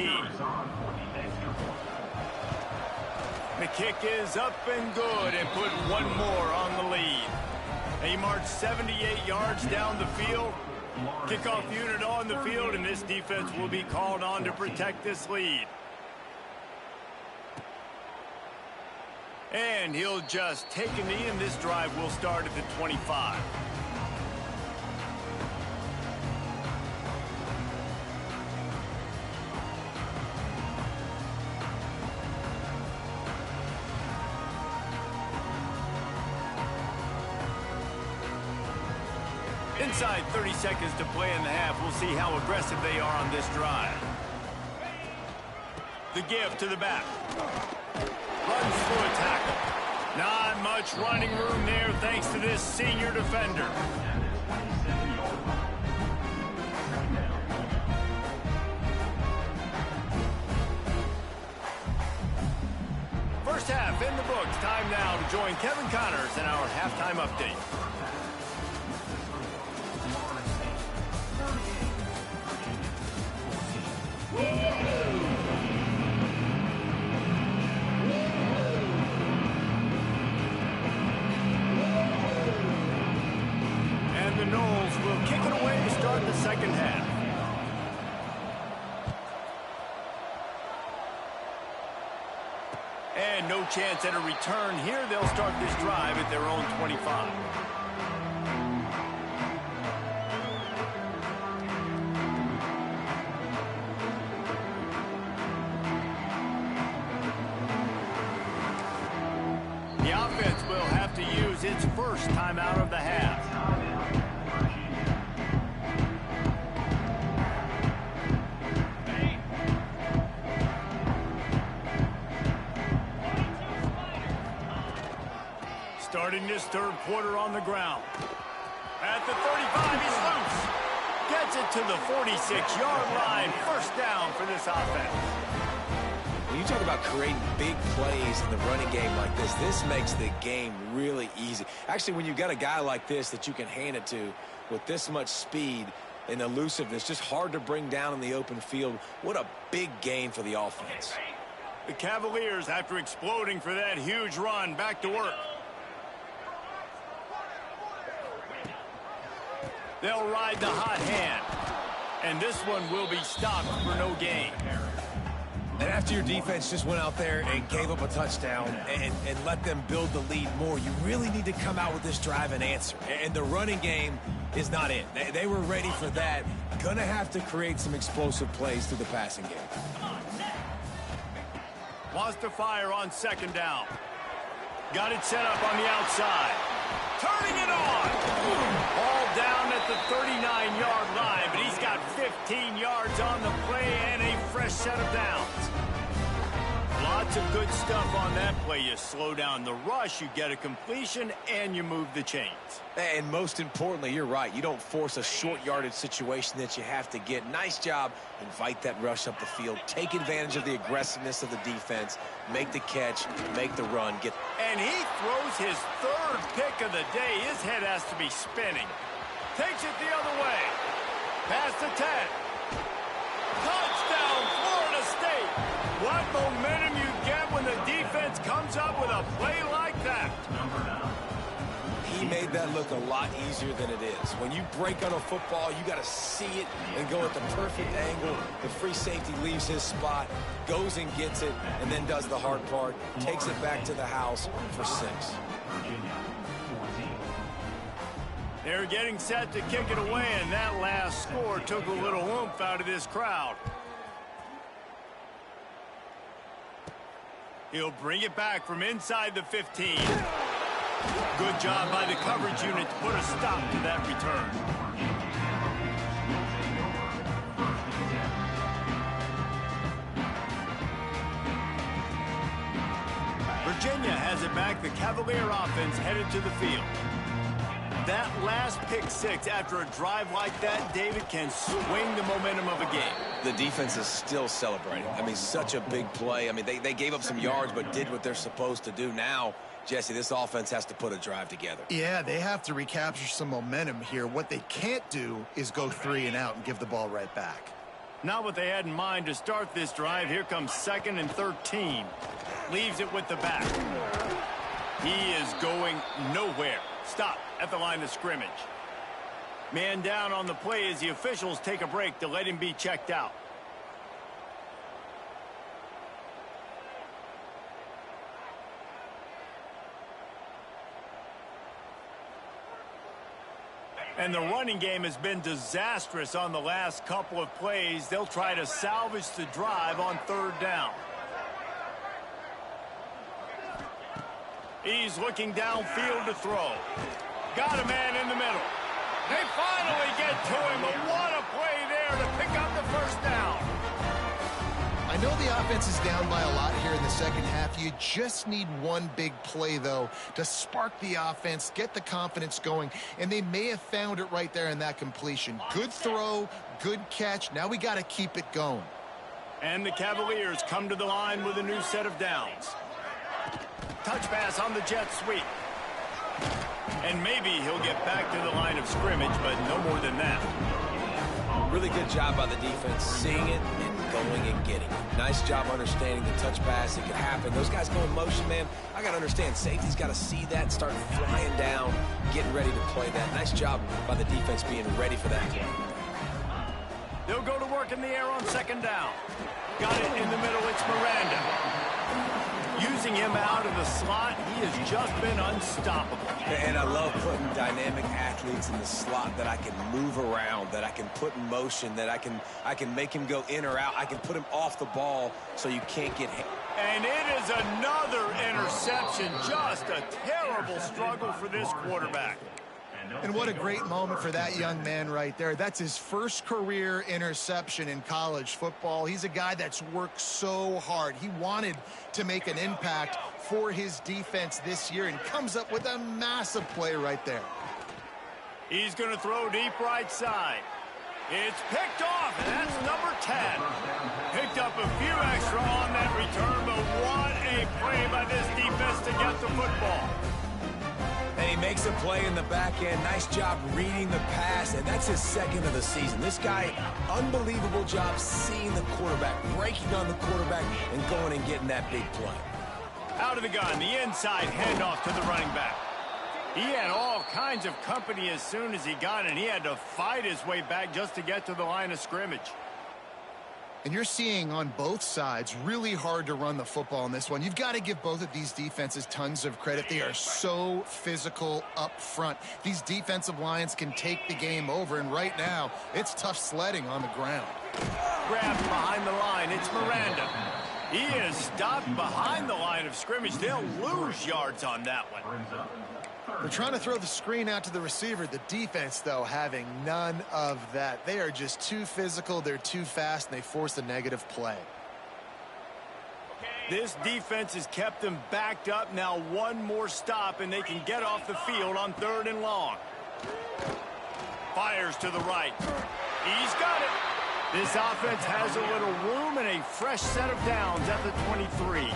A: The kick is up and good and put one more on the lead. They march 78 yards down the field. Kickoff unit on the field, and this defense will be called on to protect this lead. And he'll just take a knee, and this drive will start at the 25. Inside 30 seconds to play in the half. We'll see how aggressive they are on this drive. The give to the back. Runs through a tackle. Not much running room there thanks to this senior defender. First half in the books. Time now to join Kevin Connors in our halftime update. And the Noles will kick it away to start the second half. And no chance at a return here. They'll start this drive at their own 25. The offense will have to use its first timeout of the half. Starting this third quarter on the ground. At the 35, he's loose. Gets it to the 46-yard line. First down for this offense.
B: When you talk about creating big plays in the running game like this makes the game really easy. Actually, when you've got a guy like this that you can hand it to with this much speed and elusiveness, just hard to bring down in the open field, what a big gain for the offense.
A: The Cavaliers, after exploding for that huge run, back to work. They'll ride the hot hand. And this one will be stopped for no gain.
B: And after your defense just went out there and gave up a touchdown and let them build the lead more, you really need to come out with this drive and answer. And the running game is not it. They were ready for that. Gonna have to create some explosive plays through the passing game.
A: Wants to fire on second down. Got it set up on the outside. Turning it on. Ball down at the 39-yard line, but he's got 15 yards on the play and a fresh set of downs. Lots of good stuff on that play. You slow down the rush, you get a completion, and you move the chains.
B: And most importantly, you're right. You don't force a short yardage situation that you have to get. Nice job. Invite that rush up the field. Take advantage of the aggressiveness of the defense. Make the catch. Make the run.
A: And he throws his third pick of the day. His head has to be spinning. Takes it the other way. Past the 10. Touchdown, Florida State. What momentum you get when the defense comes up with a play like that.
B: He made that look a lot easier than it is. When you break on a football, you got to see it and go at the perfect angle. The free safety leaves his spot, goes and gets it, and then does the hard part, takes it back to the house for 6.
A: They're getting set to kick it away, and that last score took a little oomph out of this crowd. He'll bring it back from inside the 15. Good job by the coverage unit to put a stop to that return. Virginia has it back. The Cavalier offense headed to the field. That last pick 6 after a drive like that, David, can swing the momentum of a game.
B: The defense is still celebrating. I mean, such a big play. I mean, they gave up some yards but did what they're supposed to do. Now, Jesse, this offense has to put a drive together.
C: Yeah, they have to recapture some momentum here. What they can't do is go 3 and out and give the ball right back.
A: Not what they had in mind to start this drive. Here comes 2nd and 13. Leaves it with the back. He is going nowhere. Stop at the line of scrimmage. Man down on the play as the officials take a break to let him be checked out. And the running game has been disastrous on the last couple of plays. They'll try to salvage the drive on 3rd down. He's looking downfield to throw. Got a man in the middle. They finally get to him, but what a play there to pick up the 1st down.
C: I know the offense is down by a lot here in the second half. You just need one big play, though, to spark the offense, get the confidence going, and they may have found it right there in that completion. Good throw, good catch. Now we got to keep it going.
A: And the Cavaliers come to the line with a new set of downs. Touch pass on the jet sweep. And maybe he'll get back to the line of scrimmage, but no more than that.
B: Really good job by the defense, seeing it and going and getting it. Nice job understanding the touch pass. It could happen. Those guys go in motion, man. I got to understand. Safety's got to see that and start flying down, getting ready to play that. Nice job by the defense being ready for that play.
A: They'll go to work in the air on 2nd down. Got it in the middle. It's Miranda. Using him out of the slot, he has just been unstoppable.
B: And I love putting dynamic athletes in the slot that I can move around, that I can put in motion, that I can make him go in or out. I can put him off the ball so you can't get hit.
A: And it is another interception. Just a terrible struggle for this quarterback.
C: And what a great moment for that young man right there. That's his first career interception in college football. He's a guy that's worked so hard. He wanted to make an impact for his defense this year and comes up with a massive play right there.
A: He's going to throw deep right side. It's picked off, and that's number 10. Picked up a few extra on that return, but what a play by this defense to get the football.
B: And he makes a play in the back end. Nice job reading the pass, and that's his 2nd of the season. This guy, unbelievable job seeing the quarterback, breaking on the quarterback, and going and getting that big play.
A: Out of the gun, the inside handoff to the running back. He had all kinds of company as soon as he got it, and he had to fight his way back just to get to the line of scrimmage.
C: And you're seeing on both sides really hard to run the football in this one. You've got to give both of these defenses tons of credit. They are so physical up front. These defensive lines can take the game over, and right now it's tough sledding on the ground.
A: Grabbed behind the line. It's Miranda. He is stopped behind the line of scrimmage. They'll lose yards on that one.
C: They're trying to throw the screen out to the receiver. The defense, though, having none of that. They are just too physical. They're too fast, and they force a negative play.
A: This defense has kept them backed up. Now one more stop, and they can get off the field on 3rd and long. Fires to the right. He's got it. This offense has a little room and a fresh set of downs at the 23.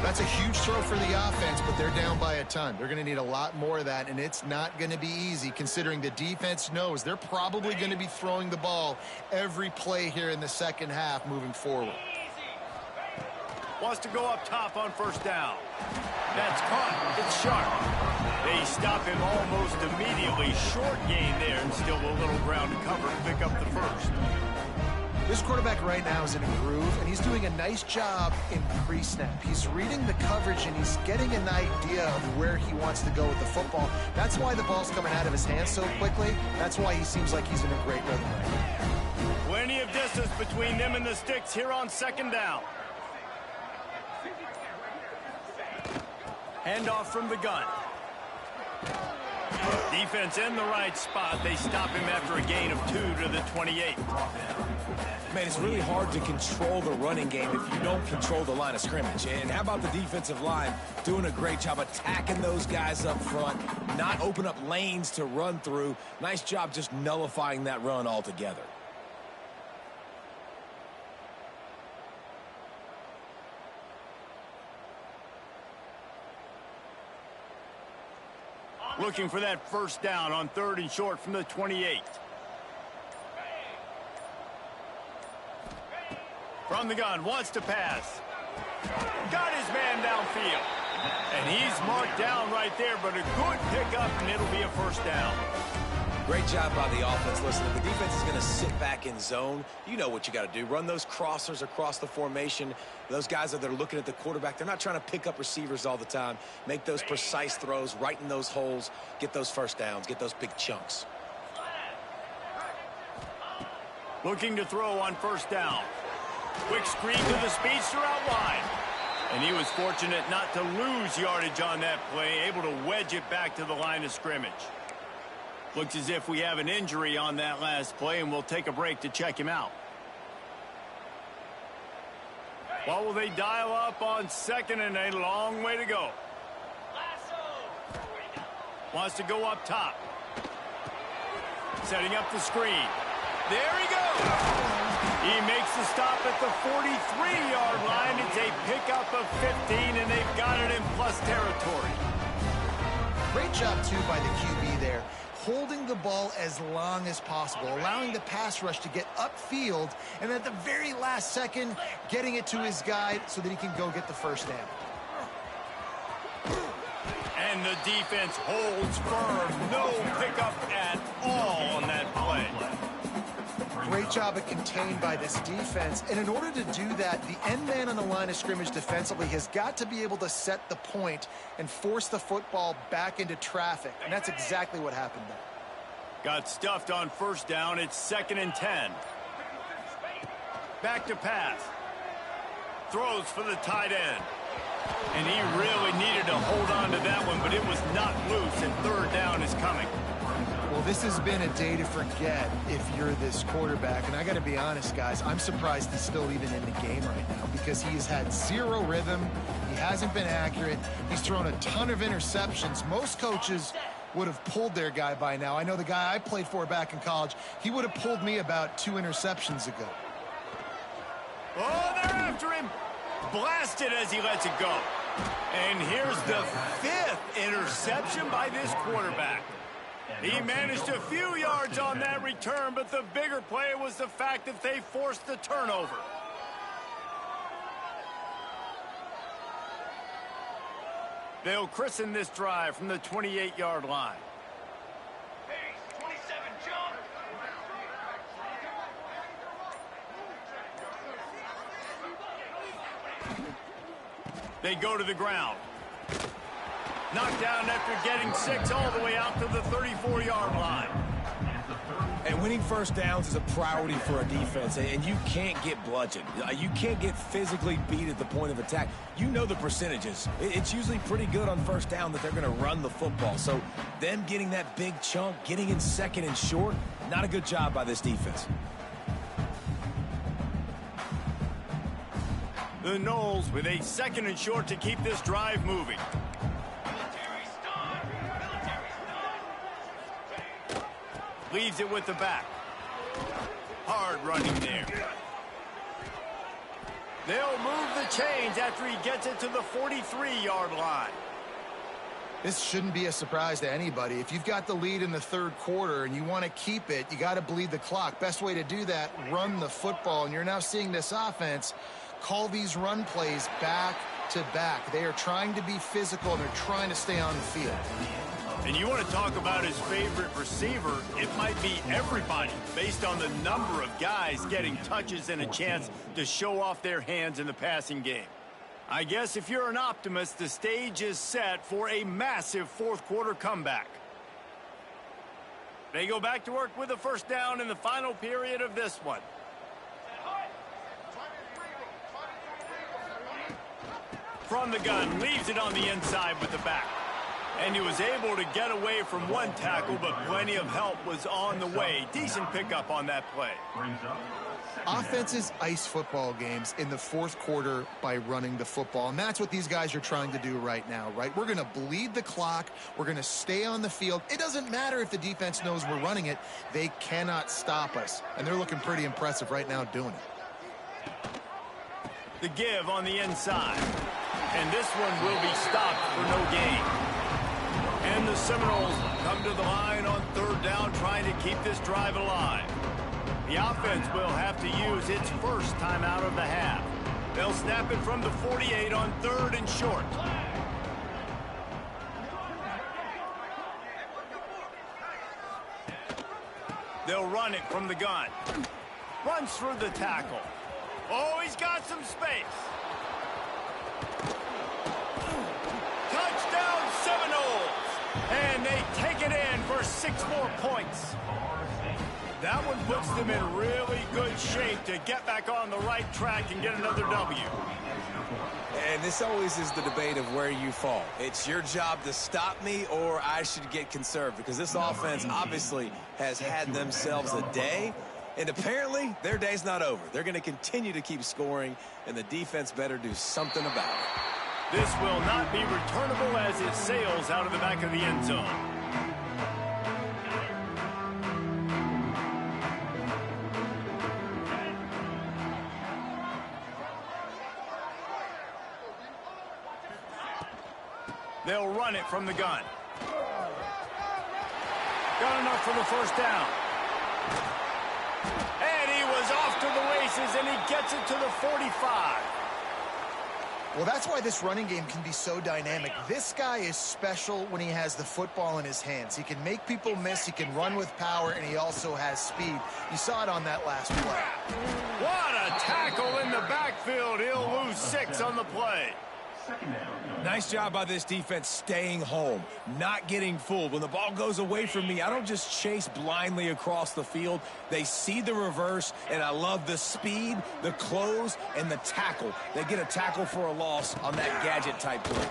C: That's a huge throw for the offense, but they're down by a ton. They're going to need a lot more of that, and it's not going to be easy considering the defense knows they're probably going to be throwing the ball every play here in the second half moving forward.
A: Wants to go up top on 1st down. That's caught. It's sharp. They stop him almost immediately. Short gain there, and still a little ground to cover to pick up the 1st.
C: This quarterback right now is in a groove, and he's doing a nice job in pre-snap. He's reading the coverage, and he's getting an idea of where he wants to go with the football. That's why the ball's coming out of his hands so quickly. That's why he seems like he's in a great rhythm right now.
A: Plenty of distance between them and the sticks here on 2nd down. Handoff from the gun. Defense in the right spot. They stop him after a gain of 2 to the 28.
B: Man, it's really hard to control the running game if you don't control the line of scrimmage. And how about the defensive line doing a great job attacking those guys up front, not open up lanes to run through. Nice job just nullifying that run altogether.
A: Looking for that 1st down on 3rd and short from the 28. From the gun, wants to pass. Got his man downfield. And he's marked down right there, but a good pickup, and it'll be a 1st down.
B: Great job by the offense. Listen, if the defense is going to sit back in zone, you know what you got to do. Run those crossers across the formation. Those guys that are looking at the quarterback, they're not trying to pick up receivers all the time. Make those precise throws, right in those holes, get those first downs, get those big chunks.
A: Looking to throw on first down. Quick screen to the speedster out wide. And he was fortunate not to lose yardage on that play, able to wedge it back to the line of scrimmage. Looks as if we have an injury on that last play, and we'll take a break to check him out. What will they dial up on second and a long way to go? Wants to go up top. Setting up the screen. There he goes. He makes the stop at the 43-yard line. It's a pickup of 15, and they've got it in plus territory.
C: Great job, too, by the QB there. Holding the ball as long as possible, allowing the pass rush to get upfield, and at the very last second, getting it to his guy so that he can go get the first down.
A: And the defense holds firm. No pickup at all on that play.
C: Great job at contained by this defense. And in order to do that, the end man on the line of scrimmage defensively has got to be able to set the point and force the football back into traffic. And that's exactly what happened there.
A: Got stuffed on first down. It's 2nd and 10. Back to pass. Throws for the tight end. And he really needed to hold on to that one, but it was not loose, and third down is coming.
C: Well, this has been a day to forget if you're this quarterback. And I got to be honest, guys, I'm surprised he's still even in the game right now because he has had zero rhythm. He hasn't been accurate. He's thrown a ton of interceptions. Most coaches would have pulled their guy by now. I know the guy I played for back in college, he would have pulled me about 2 interceptions ago.
A: Oh, they're after him. Blasted as he lets it go. And here's the 5th interception by this quarterback. He managed a few yards on that return, but the bigger play was the fact that they forced the turnover. They'll christen this drive from the 28-yard line.
E: Pace, 27, jump.
A: They go to the ground. Knocked down after getting 6 all the way out to the 34-yard line.
B: And winning first downs is a priority for a defense, and you can't get bludgeoned. You can't get physically beat at the point of attack. You know the percentages. It's usually pretty good on first down that they're going to run the football. So them getting that big chunk, getting in 2nd and short, not a good job by this defense.
A: The Noles with a 2nd and short to keep this drive moving. Leaves it with the back. Hard running there. They'll move the chains after he gets it to the 43-yard line.
C: This shouldn't be a surprise to anybody. If you've got the lead in the 3rd quarter and you want to keep it, you got to bleed the clock. Best way to do that, run the football. And you're now seeing this offense call these run plays back to back. They are trying to be physical, and they're trying to stay on the field.
A: And you want to talk about his favorite receiver, it might be everybody based on the number of guys getting touches and a chance to show off their hands in the passing game. I guess if you're an optimist, the stage is set for a massive 4th quarter comeback. They go back to work with a first down in the final period of this one. From the gun, leaves it on the inside with the back. And he was able to get away from one tackle, but plenty of help was on the way. Decent pickup on that play.
C: Offenses ice football games in the 4th quarter by running the football, and that's what these guys are trying to do right now, right? We're going to bleed the clock. We're going to stay on the field. It doesn't matter if the defense knows we're running it. They cannot stop us, and they're looking pretty impressive right now doing it.
A: The give on the inside. And this one will be stopped for no gain. And the Seminoles come to the line on 3rd down, trying to keep this drive alive. The offense will have to use its first timeout of the half. They'll snap it from the 48 on 3rd and short. They'll run it from the gun. Runs through the tackle. Oh, he's got some space. Touchdown Seminoles. And they take it in for 6 more points. That one puts them in really good shape to get back on the right track and get another W.
B: And this always is the debate of where you fall. It's your job to stop me, or I should get conserved, because this offense obviously has had themselves a day, and apparently their day's not over. They're going to continue to keep scoring, and the defense better do something about it.
A: This will not be returnable as it sails out of the back of the end zone. They'll run it from the gun. Got enough for the first down. And he was off to the races, and he gets it to the 45.
C: Well, that's why this running game can be so dynamic. This guy is special when he has the football in his hands. He can make people miss, he can run with power, and he also has speed. You saw it on that last play.
A: What a tackle in the backfield. He'll lose 6 on the play.
B: Nice job by this defense staying home, not getting fooled. When the ball goes away from me, I don't just chase blindly across the field. They see the reverse, and I love the speed, the close, and the tackle. They get a tackle for a loss on that gadget-type play.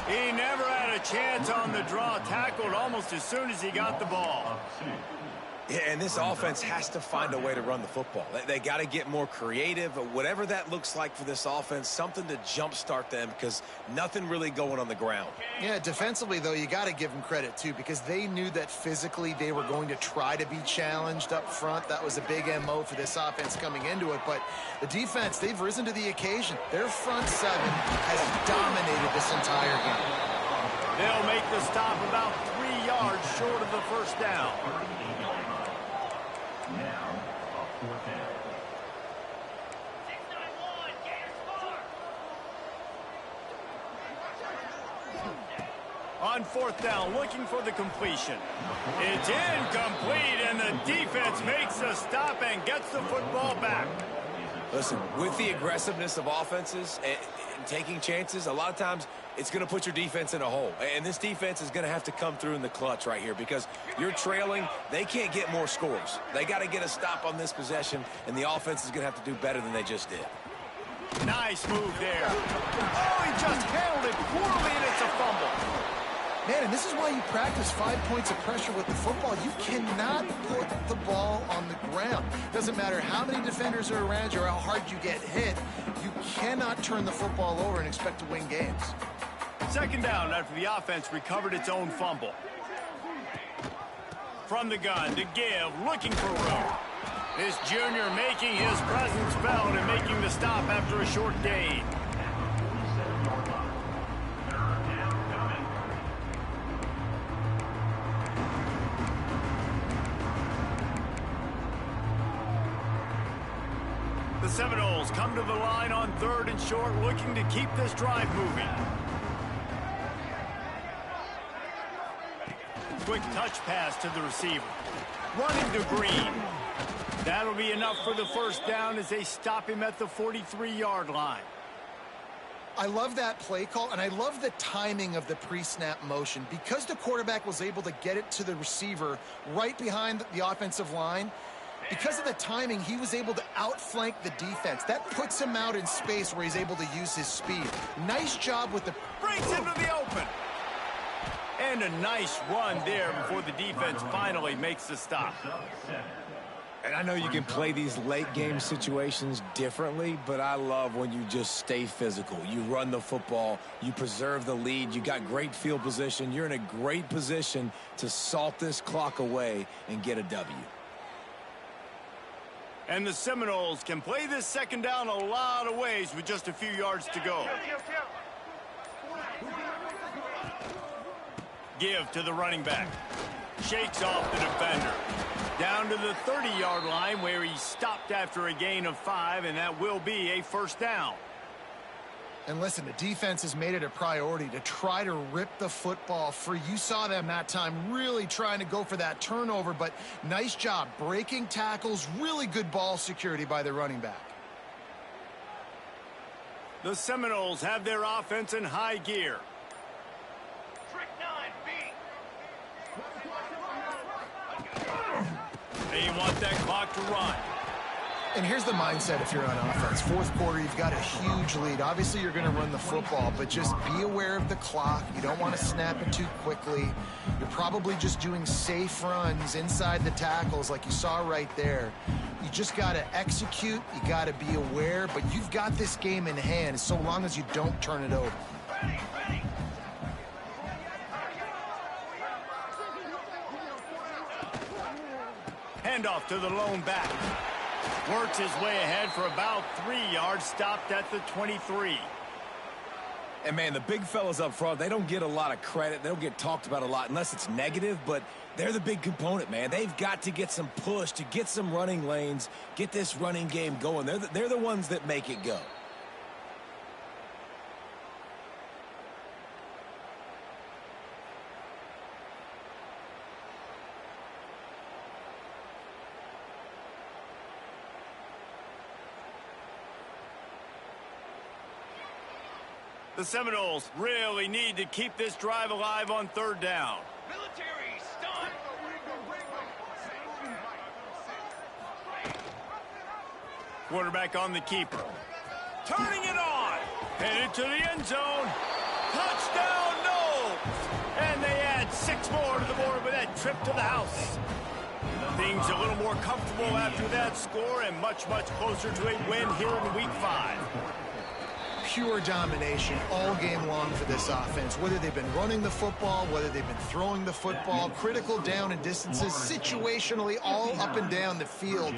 A: He never had a chance on the draw, tackled almost as soon as he got the ball.
B: Yeah, and this offense has to find a way to run the football. They got to get more creative, whatever that looks like for this offense, something to jumpstart them, because nothing really going on the ground.
C: Yeah, defensively, though, you got to give them credit, too, because they knew that physically they were going to try to be challenged up front. That was a big MO for this offense coming into it. But the defense, they've risen to the occasion. Their front 7 has dominated this entire game.
A: They'll make the stop about 3 yards short of the first down. On 4th down, looking for the completion. It's incomplete, and the defense makes a stop and gets the football back.
B: Listen, with the aggressiveness of offenses and taking chances, a lot of times it's going to put your defense in a hole. And this defense is going to have to come through in the clutch right here, because you're trailing. They can't get more scores. They got to get a stop on this possession, and the offense is going to have to do better than they just did.
A: Nice move there. Oh, he just handled it poorly, and it's a fumble.
C: Man, and this is why you practice 5 points of pressure with the football. You cannot put the ball on the ground. Doesn't matter how many defenders are around you or how hard you get hit. You cannot turn the football over and expect to win games.
A: 2nd down after the offense recovered its own fumble. From the gun to give, looking for room. This junior making his presence felt and making the stop after a short gain. The Seminoles come to the line on 3rd and short, looking to keep this drive moving. Quick touch pass to the receiver. Running to Green. That'll be enough for the first down as they stop him at the 43-yard line.
C: I love that play call, and I love the timing of the pre-snap motion. Because the quarterback was able to get it to the receiver right behind the offensive line, because of the timing, he was able to outflank the defense. That puts him out in space where he's able to use his speed. Nice job with the...
A: Brings him to the open. And a nice run there before the defense finally makes the stop.
B: And I know you can play these late game situations differently, but I love when you just stay physical. You run the football, you preserve the lead, you got great field position. You're in a great position to salt this clock away and get a W.
A: And the Seminoles can play this 2nd down a lot of ways with just a few yards to go. Give to the running back. Shakes off the defender. Down to the 30-yard line where he stopped after a gain of 5, and that will be a first down.
C: And listen, the defense has made it a priority to try to rip the football free. You saw them that time really trying to go for that turnover, but nice job breaking tackles, really good ball security by the running back.
A: The Seminoles have their offense in high gear.
E: Trick 9, B.
A: They want that clock to run.
C: And here's the mindset if you're on offense. Fourth quarter, you've got a huge lead. Obviously, you're going to run the football, but just be aware of the clock. You don't want to snap it too quickly. You're probably just doing safe runs inside the tackles like you saw right there. You just got to execute. You got to be aware, but you've got this game in hand so long as you don't turn it over.
E: Ready, ready.
A: Handoff to the lone back. Works his way ahead for about 3 yards, stopped at the 23.
B: And, man, the big fellas up front, they don't get a lot of credit. They don't get talked about a lot unless it's negative, but they're the big component, man. They've got to get some push, to get some running lanes, get this running game going. They're the ones that make it go.
A: The Seminoles really need to keep this drive alive on third down.
E: Military, stun.
A: Quarterback on the keeper. Turning it on. Headed to the end zone. Touchdown, no! And they add 6 more to the board with that trip to the house. Things a little more comfortable after that score and much, much closer to a win here in Week 5.
C: Pure domination all game long for this offense. Whether they've been running the football, whether they've been throwing the football, critical down and distances, situationally all up and down the field.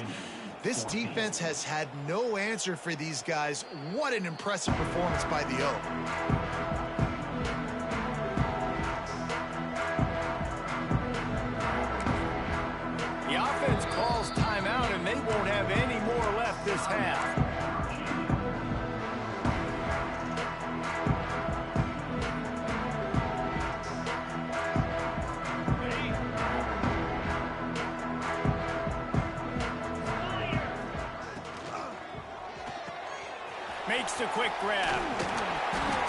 C: This defense has had no answer for these guys. What an impressive performance by the Oak.
A: The offense calls timeout, and they won't have any more left this half. Makes the quick grab.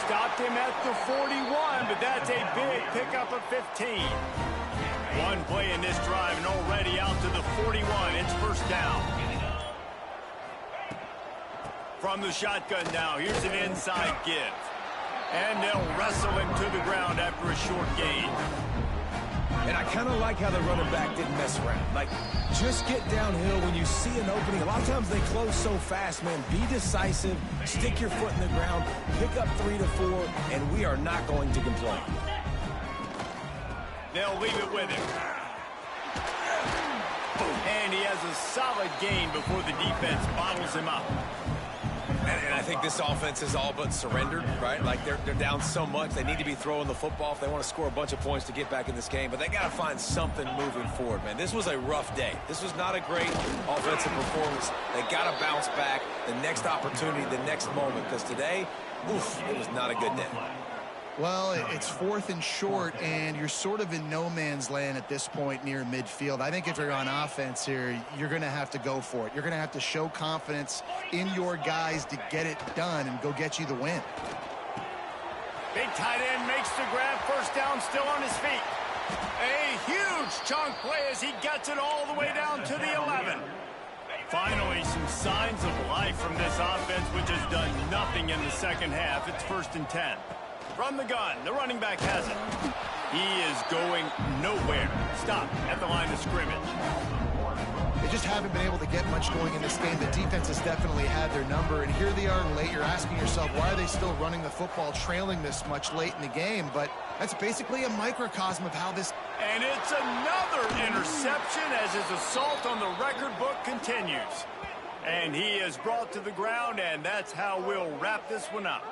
A: Stopped him at the 41, but that's a big pickup of 15. One play in this drive and already out to the 41. It's first down. From the shotgun now, here's an inside give. And they'll wrestle him to the ground after a short gain.
B: And I kind of like how the running back didn't mess around. Like, just get downhill when you see an opening. A lot of times they close so fast, man. Be decisive, stick your foot in the ground, pick up 3 to 4, and we are not going to complain.
A: They'll leave it with him. And he has a solid gain before the defense bottles him up.
B: And I think this offense is all but surrendered, right? Like, they're down so much. They need to be throwing the football if they want to score a bunch of points to get back in this game. But they got to find something moving forward, man. This was a rough day. This was not a great offensive performance. They got to bounce back the next opportunity, the next moment. Because today, oof, it was not a good day.
C: Well, it's 4th and short, and you're sort of in no man's land at this point near midfield. I think if you're on offense here, you're going to have to go for it. You're going to have to show confidence in your guys to get it done and go get you the win.
A: Big tight end makes the grab. First down, still on his feet. A huge chunk play as he gets it all the way down to the 11. Finally, some signs of life from this offense, which has done nothing in the second half. It's 1st and 10. From the gun, the running back has it. He is going nowhere. Stop at the line of scrimmage.
C: They just haven't been able to get much going in this game. The defense has definitely had their number, and here they are late. You're asking yourself, why are they still running the football, trailing this much late in the game? But that's basically a microcosm of how this...
A: And it's another interception as his assault on the record book continues. And he is brought to the ground, and that's how we'll wrap this one up.